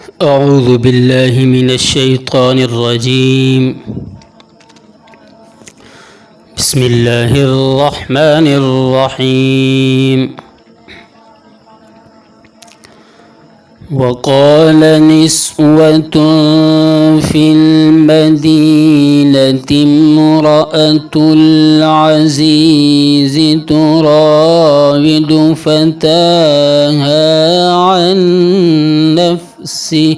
أعوذ بالله من الشيطان الرجيم. بسم الله الرحمن الرحيم. وقال نسوة في المدينة امرأة العزيز تراود فتاها عن نفسه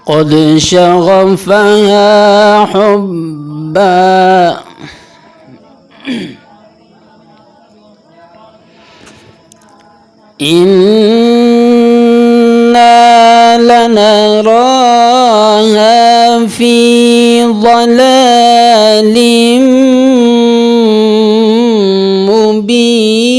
قد شغفها حبا إنا لنراها في ضلال مبين.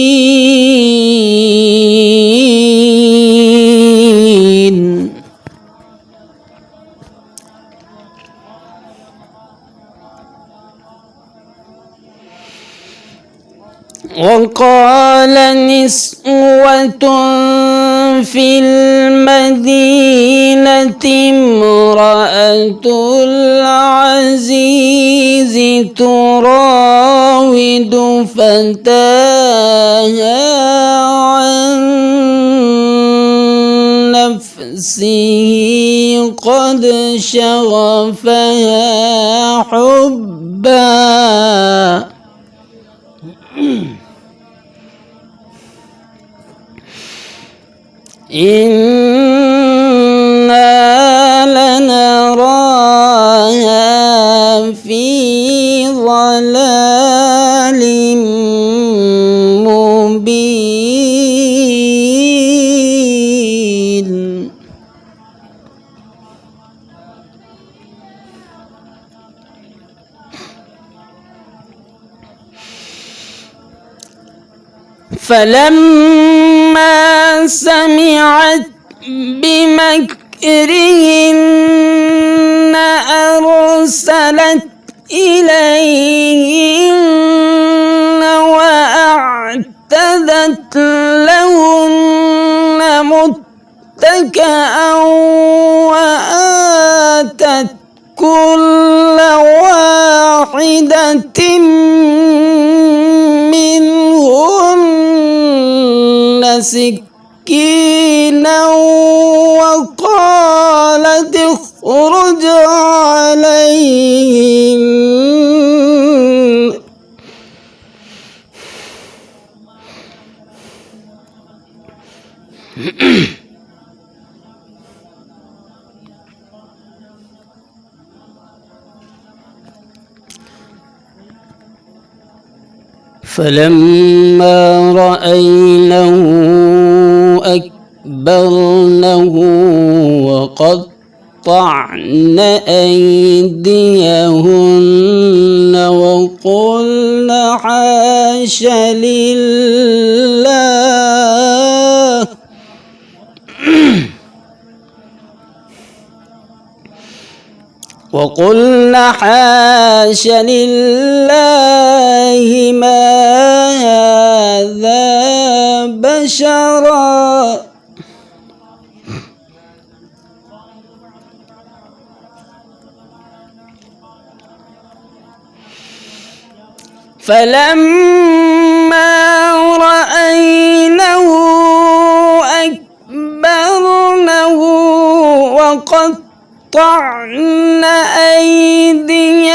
وقال نسوة في المدينة امرأة العزيز تراود فتاها عن نفسه قد شغفها حبا إنا لنراها في ضلال مبين. فلما سمعت بمكرهن أرسلت إليهن وأعتدت لهن متكئا وآتت كل واحدة منهن سكينا وقالت اخرج عليهم فلما رأينه أكبرنه وقطعن أيديهن وقلن حاش لله ما هذا بشرا فلما رأينه أكبرنه وقطعن أيديهن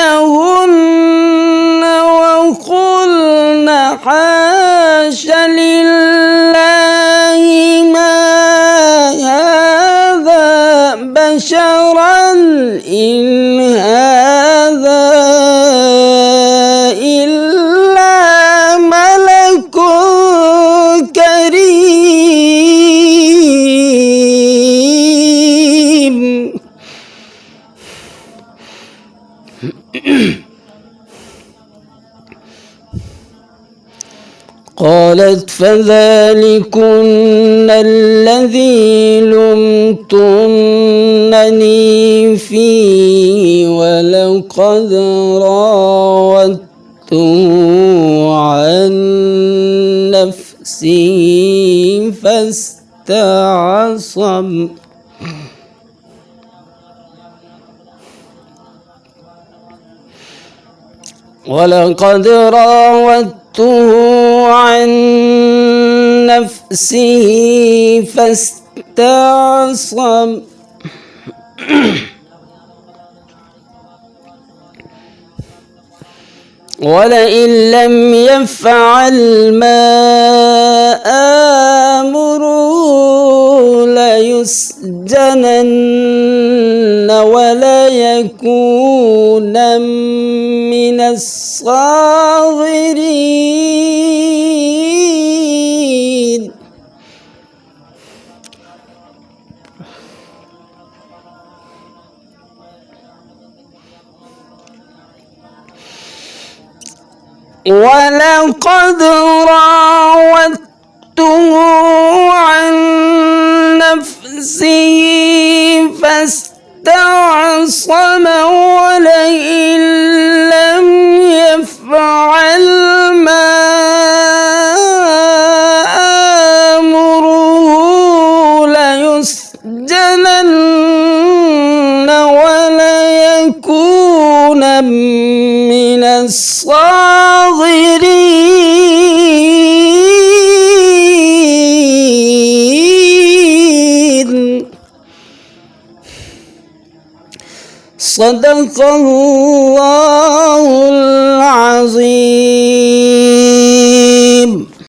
وقلن حاش لله ما هذا بشرا إن هذا إلا ملك كريم. قالت فذلكن الذي لمتنني فيه ولقد راودته عن نفسه فاستعصم ولقد راودته عن نفسه فاستعصم ولئن لم يفعل ما آمره ليسجنن وليكون من الصاغرين ولقد راودته عن نفسه فاستعصم ولئن لم يفعل ما آمره ليسجنن وليكون من الصاغرين. صدق الله العظيم.